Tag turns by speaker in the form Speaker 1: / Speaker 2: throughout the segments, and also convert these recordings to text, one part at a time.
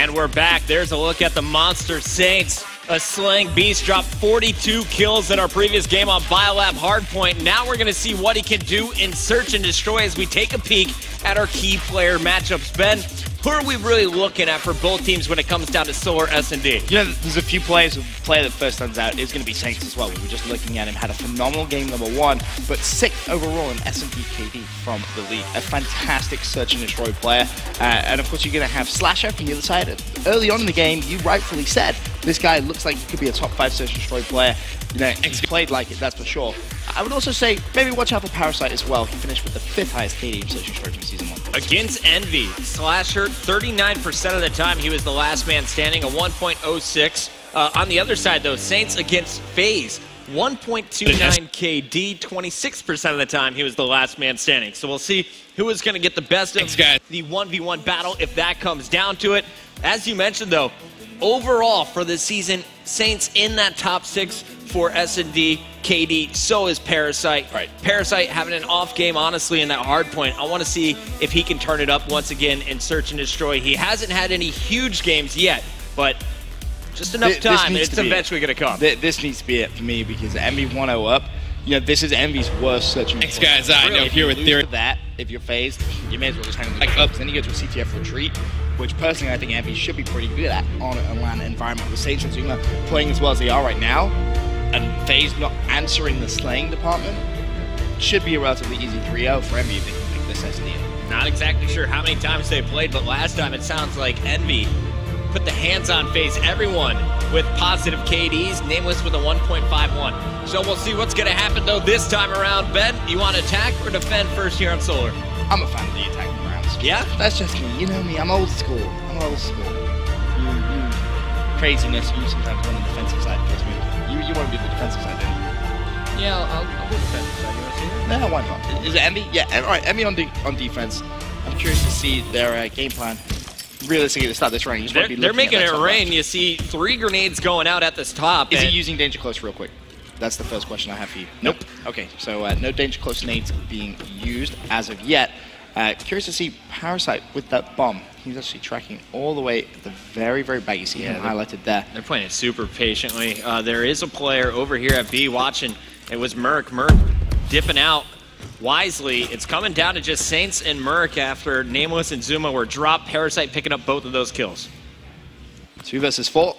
Speaker 1: And we're back. There's a look at the Monster Saints. A slaying beast dropped 42 kills in our previous game on Biolab Hardpoint. Now we're going to see what he can do in Search and Destroy as we take a peek at our key player matchups. Ben, who are we really looking at for both teams when it comes down to Solar S&D?
Speaker 2: You know, there's a few players. The player that first stands out is going to be Saints as well. We were just looking at him, had a phenomenal game #1, but 6th overall in S&D KD from the league. A fantastic Search and Destroy player. And of course, you're going to have Slasher from the other side. Early on in the game, you rightfully said, this guy looks like he could be a top 5 Search and Destroy player. You know, he's played like it, that's for sure. I would also say, maybe watch out for Parasite as well. He finished with the 5th highest KD in Search and Destroy from Season 1.
Speaker 1: Against Envy, Slasher, 39% of the time he was the last man standing, a 1.06. On the other side, though, Saints against Faze, 1.29 KD, 26% of the time he was the last man standing. So we'll see who is going to get the best of the 1v1 battle if that comes down to it. As you mentioned, though, overall for this season, Saints in that top 6 for S&D KD. So is Parasite.
Speaker 2: Right.
Speaker 1: Parasite having an off game, honestly, in that hard point. I want to see if he can turn it up once again in Search and Destroy. He hasn't had any huge games yet, but just enough time, and it's eventually going to come.
Speaker 2: This needs to be it for me because Envy 1-0 up. You know, this is Envy's worst Search and Destroy.
Speaker 3: Thanks, guys. I know here with theory.
Speaker 2: That, if you're phased, you may as well just hang like up. Then you go to a CTF retreat, which personally I think Envy should be pretty good at on a LAN environment with Sage and Zuma playing as well as they are right now. And Faze not answering the slaying department should be a relatively easy 3-0 for Envy if they can pick this SD.
Speaker 1: Not exactly sure how many times they played, but last time it sounds like Envy put the hands on Faze. Everyone with positive KDs, Nameless with a 1.51. So we'll see what's going to happen, though, this time around. Ben, you want to attack or defend first here on Solar?
Speaker 2: I'm a fan of the attacking rounds.
Speaker 1: Yeah?
Speaker 2: That's just me. You know me. I'm old school. Craziness. You sometimes on the defensive side. You want to be the defensive side, don't you?
Speaker 1: Yeah, I'll go defensive side. You want to see it?
Speaker 2: No, why not? Is it Envy? Yeah, all right. Envy on defense. I'm curious to see their game plan. Realistically, to start this round,
Speaker 1: they're making it rain. You see 3 grenades going out at this top.
Speaker 2: Is he using Danger Close real quick? That's the first question I have for you. Nope. Okay, so no Danger Close nades being used as of yet. Curious to see Parasite with that bomb. He's actually tracking all the way at the very, very back. You see him highlighted there.
Speaker 1: They're playing it super patiently. There is a player over here at B watching. It was Merc. Merc dipping out wisely. It's coming down to just Saints and Merc after Nameless and Zuma were dropped. Parasite picking up both of those kills.
Speaker 2: 2 versus 4.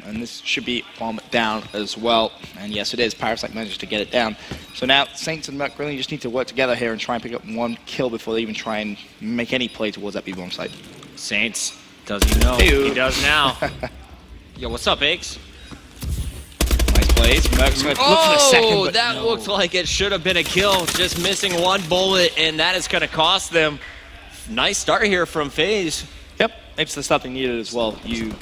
Speaker 2: And this should be bomb down as well. And yes, it is. Parasite managed to get it down. So now Saints and Merc really just need to work together here and try and pick up 1 kill before they even try and make any play towards that B-bomb site.
Speaker 1: Saints, does he know? He does now. Yo, what's up, Aches?
Speaker 2: Nice plays. Merc's going to look for the second, but
Speaker 1: that looked like it should have been a kill. Just missing 1 bullet, and that is going to cost them. Nice start here from Faze.
Speaker 2: Yep, it's the stuff they needed as well. You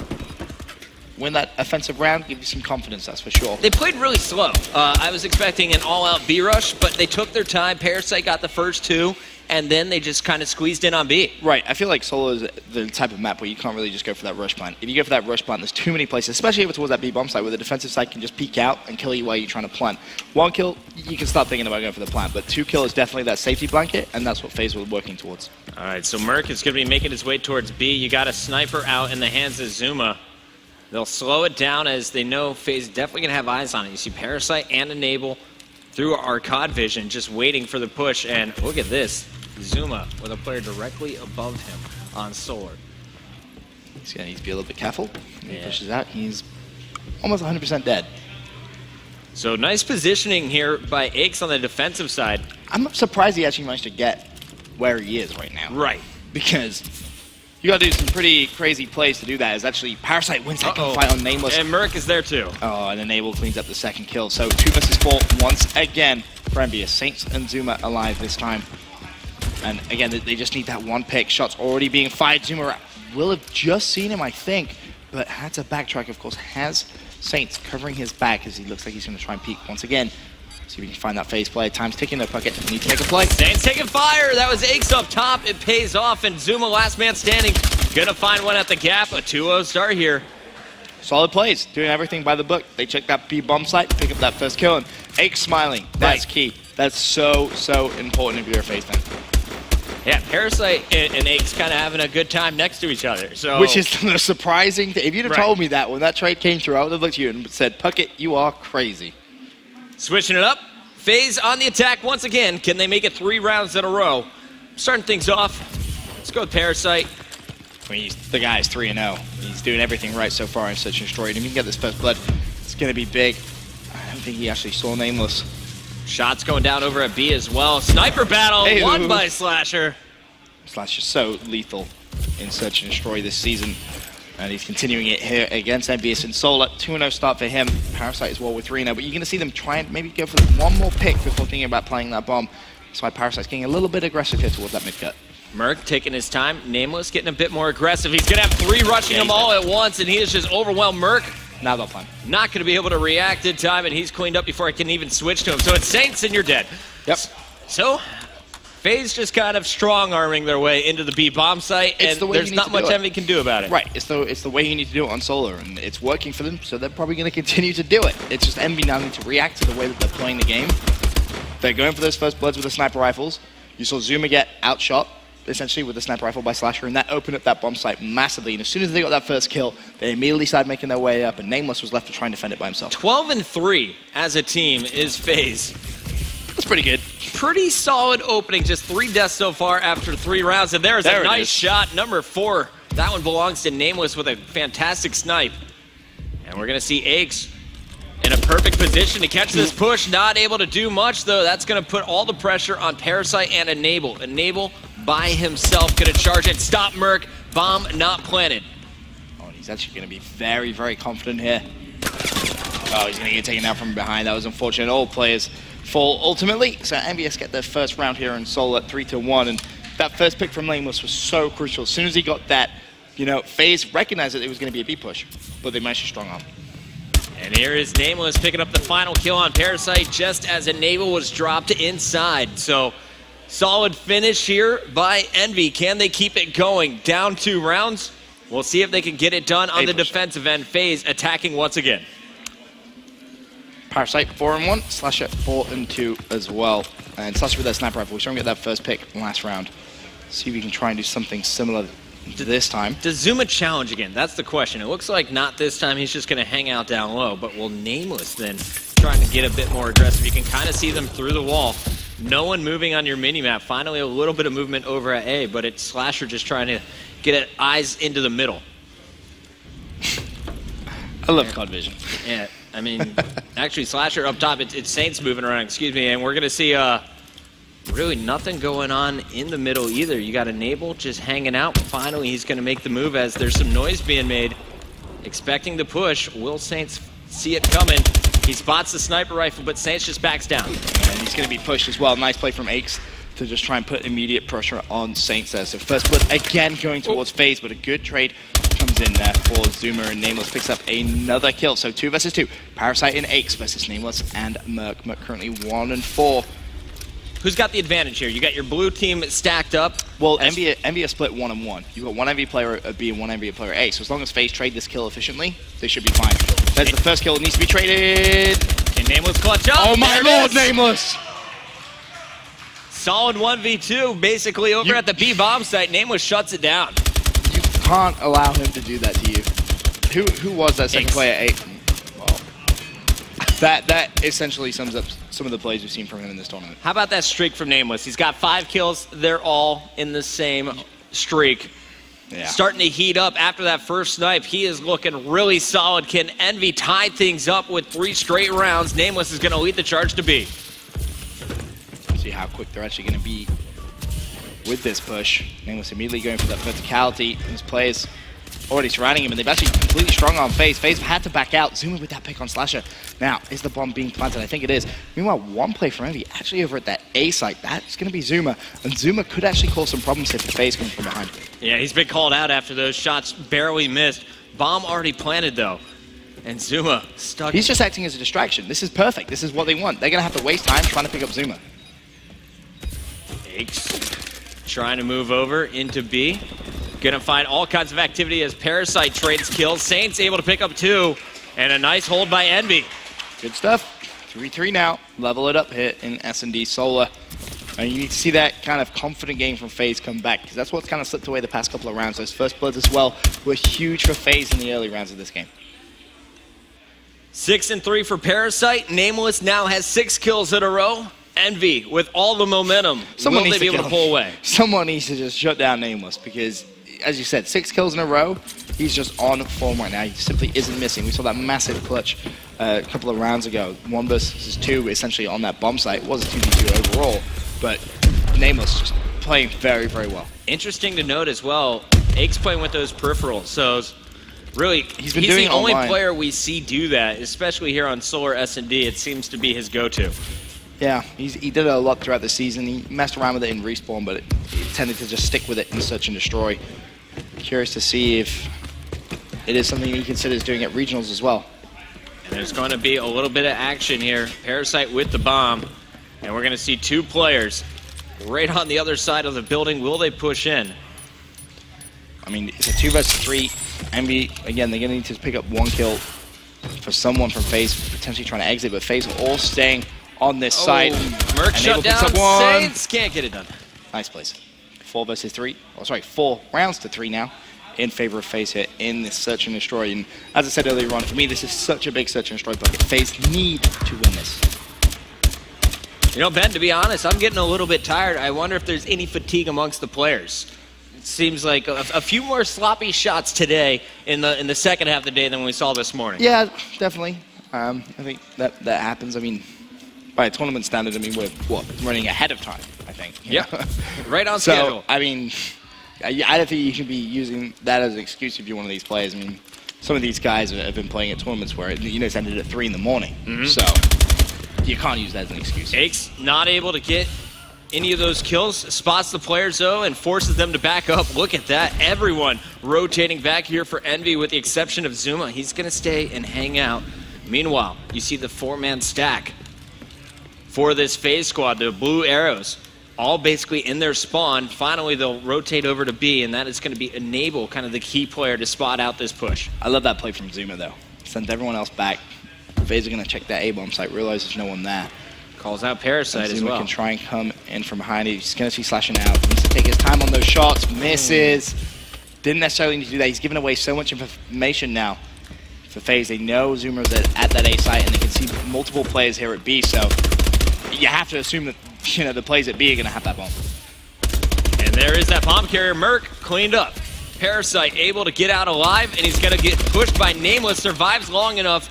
Speaker 2: win that offensive round, give you some confidence, that's for sure.
Speaker 1: They played really slow. I was expecting an all-out B rush, but they took their time. Parasite got the first 2, and then they just kind of squeezed in on B.
Speaker 2: Right, I feel like Solo is the type of map where you can't really just go for that rush plant. If you go for that rush plant, there's too many places, especially over towards that B-bomb site, where the defensive side can just peek out and kill you while you're trying to plant. 1 kill, you can start thinking about going for the plant, but 2 kill is definitely that safety blanket, and that's what Faze was working towards.
Speaker 1: All right, so Merc is going to be making his way towards B. You got a sniper out in the hands of Zuma. They'll slow it down as they know Faze definitely going to have eyes on it. You see Parasite and Enable through Arcade Vision just waiting for the push. And look at this. Zuma with a player directly above him on Solar.
Speaker 2: He's going to need to be a little bit careful. He pushes out. He's almost 100% dead.
Speaker 1: So nice positioning here by Aches on the defensive side.
Speaker 2: I'm surprised he actually managed to get where he is right now.
Speaker 1: Right.
Speaker 2: Because you got to do some pretty crazy plays to do that. Is actually Parasite wins that fight on Nameless.
Speaker 1: And Merc is there too.
Speaker 2: Oh, and Enable cleans up the second kill. So 2 versus 4 once again for EnvyUs. Saints and Zuma alive this time. And again, they just need that 1 pick. Shots already being fired. Zuma will have just seen him, I think, but had to backtrack, of course. Has Saints covering his back as he looks like he's going to try and peek once again. See if we can find that Faze play. Time's ticking in their pocket. Need to make a play.
Speaker 1: Saints taking fire. That was Aches up top. It pays off, and Zuma, last man standing, gonna find one at the gap. A 2-0 start here.
Speaker 2: Solid plays. Doing everything by the book. They check that B-bomb site, pick up that first kill, and Aches smiling. That's key. That's so important if you're a Faze fan.
Speaker 1: Yeah, Parasite and Aches kind of having a good time next to each other. So,
Speaker 2: which is the surprising thing. If you'd have told me that when that trade came through, I would have looked at you and said, Puckett, you are crazy.
Speaker 1: Switching it up. Faze on the attack once again. Can they make it 3 rounds in a row? Starting things off. Let's go with Parasite.
Speaker 2: I mean, the guy is 3-0. He's doing everything right so far in Search and Destroy. And if he can get this first blood, it's going to be big. I don't think he actually saw Nameless.
Speaker 1: Shots going down over at B as well. Sniper battle won by Slasher.
Speaker 2: Slasher's so lethal in Search and Destroy this season. And he's continuing it here against EnvyUs and Solar. 2-0 start for him. Parasite as well with 3-0. But you're going to see them try and maybe go for one more pick before thinking about playing that bomb. That's why Parasite's getting a little bit aggressive here towards that mid-cut.
Speaker 1: Merc taking his time. Nameless getting a bit more aggressive. He's going to have 3 rushing them all at once, and he is just overwhelmed. Merc
Speaker 2: now they'll plan.
Speaker 1: not going to be able to react in time, and he's cleaned up before I can even switch to him. So it's Saints, and you're dead.
Speaker 2: Yep.
Speaker 1: So Faze just kind of strong-arming their way into the B bomb site, and there's not much Envy can do about it.
Speaker 2: Right, it's the way you need to do it on Solar, and it's working for them, so they're probably going to continue to do it. It's just Envy now need to react to the way that they're playing the game. They're going for those first bloods with the sniper rifles. You saw Zuma get outshot, essentially, with the sniper rifle by Slasher, and that opened up that bomb site massively. And as soon as they got that first kill, they immediately started making their way up, and Nameless was left to try and defend it by himself.
Speaker 1: 12-3 as a team is Faze.
Speaker 2: That's pretty good.
Speaker 1: Pretty solid opening, just 3 deaths so far after 3 rounds, and there's a nice shot, number 4. That one belongs to Nameless with a fantastic snipe. And we're going to see Aches in a perfect position to catch this push. Not able to do much, though. That's going to put all the pressure on Parasite and Enable. Enable by himself going to charge it. Stop Merc. Bomb not planted.
Speaker 2: Oh, and he's actually going to be very, very confident here. Oh, he's going to get taken out from behind. That was unfortunate. All players fall ultimately. So EnvyUs get their first round here in Soul at 3-1. And that first pick from Nameless was so crucial. As soon as he got that, you know, Faze recognized that it was going to be a B push, but they managed to strong arm.
Speaker 1: And here is Nameless picking up the final kill on Parasite just as Enable was dropped inside. So solid finish here by Envy. Can they keep it going? Down 2 rounds. We'll see if they can get it done on the defensive end. Faze attacking once again.
Speaker 2: Parasite 4-1, Slasher 4-2 as well. And Slasher with that sniper rifle. We saw him get that first pick last round. See if we can try and do something similar this time.
Speaker 1: Does Zuma challenge again? That's the question. It looks like not this time. He's just going to hang out down low. But will Nameless then trying to get a bit more aggressive? You can kind of see them through the wall. No one moving on your minimap. Finally, a little bit of movement over at A, but it's Slasher just trying to get eyes into the middle.
Speaker 2: I love COD vision.
Speaker 1: Yeah, I mean, actually, Slasher up top, it's Saints moving around, excuse me, and we're going to see really nothing going on in the middle either. You got Enable just hanging out. Finally, he's going to make the move as there's some noise being made. Expecting the push. Will Saints see it coming? He spots the sniper rifle, but Saints just backs down.
Speaker 2: And he's going to be pushed as well. Nice play from Aches to just try and put immediate pressure on Saints there. So first blood again going towards Faze, but a good trade comes in there for Zuma, and Nameless picks up another kill. So 2 versus 2. Parasite and Aches versus Nameless and Merc. Merc currently 1-4.
Speaker 1: Who's got the advantage here? You got your blue team stacked up.
Speaker 2: Well, Envy split 1-1. You've got one Envy player at B and one Envy player at A. So as long as Faze trade this kill efficiently, they should be fine. There's the first kill. It needs to be traded.
Speaker 1: And Nameless clutch up.
Speaker 2: Oh my lord, Nameless!
Speaker 1: Solid 1v2, basically over at the B bomb site. Nameless shuts it down.
Speaker 2: You can't allow him to do that to you. Who was that second player at A? Well, that essentially sums up some of the plays we've seen from him in this tournament.
Speaker 1: How about that streak from Nameless? He's got 5 kills. They're all in the same streak. Yeah. Starting to heat up after that first snipe. He is looking really solid. Can Envy tie things up with 3 straight rounds? Nameless is going to lead the charge to B.
Speaker 2: See how quick they're actually going to be with this push. Nameless immediately going for that verticality. His players already surrounding him, and they've actually completely strong on Faze. Faze had to back out. Zuma with that pick on Slasher. Now, is the bomb being planted? I think it is. Meanwhile, one play for Envy actually over at that A site. That's going to be Zuma, and Zuma could actually cause some problems if the Faze comes from behind.
Speaker 1: Yeah, he's been called out after those shots barely missed. Bomb already planted, though. And Zuma stuck.
Speaker 2: He's just acting as a distraction. This is perfect. This is what they want. They're going to have to waste time trying to pick up Zuma.
Speaker 1: Trying to move over into B. Gonna find all kinds of activity as Parasite trades kills. Saints able to pick up 2. And a nice hold by Envy.
Speaker 2: Good stuff. 3-3 now. Level it up here in S&D Solar. And you need to see that kind of confident game from Faze come back, because that's what's kind of slipped away the past couple of rounds. Those first bloods as well were huge for Faze in the early rounds of this game.
Speaker 1: 6-3 for Parasite. Nameless now has 6 kills in a row. Envy, with all the momentum, will they be able to pull away?
Speaker 2: Someone needs to just shut down Nameless, because, as you said, 6 kills in a row. He's just on form right now. He simply isn't missing. We saw that massive clutch a couple of rounds ago. 1 versus 2, essentially on that bomb site. It was a 2v2 overall, but Nameless just playing very, very well.
Speaker 1: Interesting to note as well, Ake's playing with those peripherals, so really, he's the only player we see do that, especially here on Solar S&D. It seems to be his go-to.
Speaker 2: Yeah, he did it a lot throughout the season. He messed around with it in Respawn, but he tended to just stick with it in Search and Destroy. Curious to see if it is something he considers doing at Regionals as well.
Speaker 1: And there's going to be a little bit of action here. Parasite with the bomb, and we're going to see 2 players right on the other side of the building. Will they push in?
Speaker 2: I mean, it's a 2 versus 3. Envy, again, they're going to need to pick up 1 kill for someone from Faze, potentially trying to exit, but Faze all staying on this side.
Speaker 1: Merc shut down. Saints can't get it done.
Speaker 2: Nice place. 4 versus 3. Oh, sorry, 4 rounds to 3 now in favor of Faze here in this Search and Destroy. And as I said earlier on, for me, this is such a big Search and Destroy bucket. Faze need to win this.
Speaker 1: You know, Ben, to be honest, I'm getting a little bit tired. I wonder if there's any fatigue amongst the players. It seems like a few more sloppy shots today in the second half of the day than we saw this morning.
Speaker 2: Yeah, definitely. I think that happens. I mean, by tournament standard, I mean, we're, running ahead of time, I think.
Speaker 1: Yeah, right on schedule.
Speaker 2: So, I mean, I don't think you should be using that as an excuse if you're one of these players. I mean, some of these guys have been playing at tournaments where, it's ended at 3 in the morning. So, you can't use that as an excuse.
Speaker 1: Ake's not able to get any of those kills, spots the players though and forces them to back up. Look at that, everyone rotating back here for Envy with the exception of Zuma. He's gonna stay and hang out. Meanwhile, you see the 4-man stack for this Faze squad, the blue arrows, all basically in their spawn. Finally, they'll rotate over to B, and that is gonna be Enable, kind of the key player to spot out this push.
Speaker 2: I love that play from Zuma though. Sent everyone else back. Faze are gonna check that A-bomb site, realize there's no one there.
Speaker 1: Calls out Parasite as well.
Speaker 2: Zuma can try and come in from behind. He's going to see slashing out. He needs to take his time on those shots. Misses. Didn't necessarily need to do that. He's given away so much information now for Faze. They know Zuma's at that A site, and they can see multiple players here at B. So you have to assume that the plays at B are going to have that bomb.
Speaker 1: And there is that bomb carrier. Merc cleaned up. Parasite able to get out alive, and he's going to get pushed by Nameless. Survives long enough.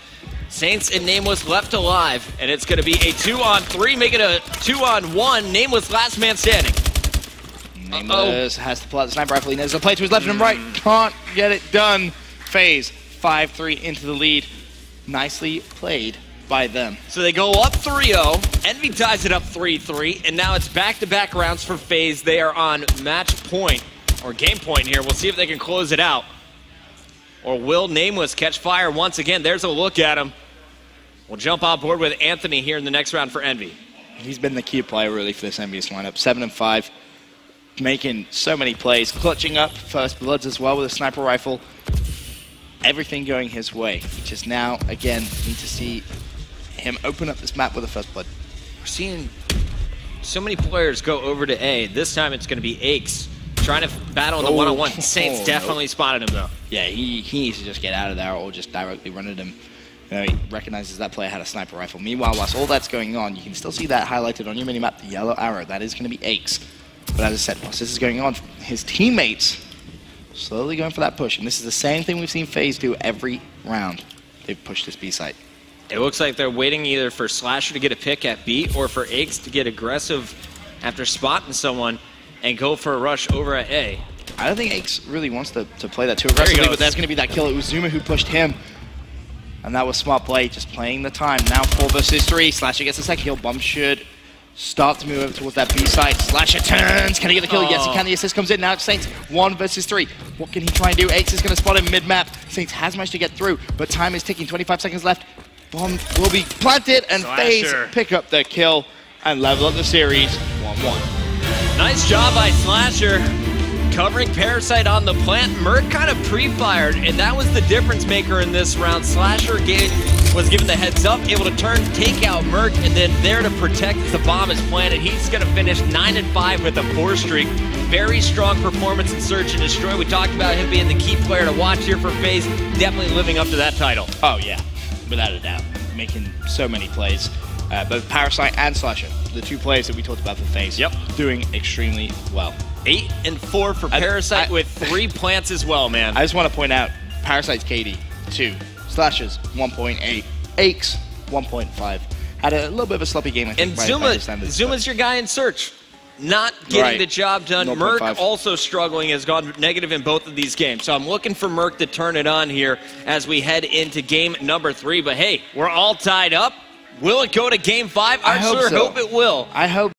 Speaker 1: Saints and Nameless left alive, and it's going to be a 2-on-3, make it a 2-on-1. Nameless last man standing.
Speaker 2: Nameless has to pull out the sniper rifle. He knows the play to his left and right. Can't get it done. Faze 5-3 into the lead. Nicely played by them.
Speaker 1: So they go up 3-0. Envy ties it up 3-3, and now it's back-to-back rounds for Faze. They are on match point, or game point here. We'll see if they can close it out. Or will Nameless catch fire once again? There's a look at him. We'll jump on board with Anthony here in the next round for Envy.
Speaker 2: He's been the key player really for this EnvyUs lineup. 7-5, making so many plays, clutching up first bloods as well with a sniper rifle. Everything going his way. He just now, again, need to see him open up this map with a first blood.
Speaker 1: We're seeing so many players go over to A. This time it's going to be Aches trying to battle in the one-on-one. Saints definitely spotted him though.
Speaker 2: Yeah, he needs to just get out of there or just directly run at him. He recognizes that player had a sniper rifle. Meanwhile, whilst all that's going on, you can still see that highlighted on your minimap, the yellow arrow. That is going to be Aches. But as I said, whilst this is going on, his teammates slowly going for that push. And this is the same thing we've seen Faze do every round. They've pushed this B site.
Speaker 1: It looks like they're waiting either for Slasher to get a pick at B or for Aches to get aggressive after spotting someone and go for a rush over at A.
Speaker 2: I don't think Aches really wants to play that too aggressively, but there's going to be that kill. It was Zuma who pushed him. And that was smart play, just playing the time. Now 4 versus 3. Slasher gets the second kill. Bomb should start to move over towards that B site. Slasher turns. Can he get the kill? Yes, he can. The assist comes in. Now it's Saints 1 versus 3. What can he try and do? Aches is going to spot him mid-map. Saints has managed to get through, but time is ticking. 25 seconds left. Bomb will be planted, and Faze pick up the kill and level up the series 1-1.
Speaker 1: Nice job by Slasher. Covering Parasite on the plant. Merc kind of pre-fired, and that was the difference maker in this round. Slasher getting was given the heads up, able to turn, take out Merc, and then there to protect the bomb is planted. He's going to finish 9-5 with a 4 streak. Very strong performance in Search and Destroy. We talked about him being the key player to watch here for FaZe. Definitely living up to that title.
Speaker 2: Oh, yeah, without a doubt. Making so many plays. Both Parasite and Slasher, the 2 players that we talked about for FaZe, doing extremely well.
Speaker 1: 8 and 4 for Parasite with 3 plants as well, man.
Speaker 2: I just want to point out, Parasite's KD, 2. Slashers, 1.8. Aches, 1.5. Had a little bit of a sloppy game, I think.
Speaker 1: And Zuma's your guy in Search. Not getting the job done.
Speaker 2: 0.5.
Speaker 1: Merc also struggling, has gone negative in both of these games. So I'm looking for Merc to turn it on here as we head into game number 3. But hey, we're all tied up. Will it go to game 5? I sure hope it will.
Speaker 2: I hope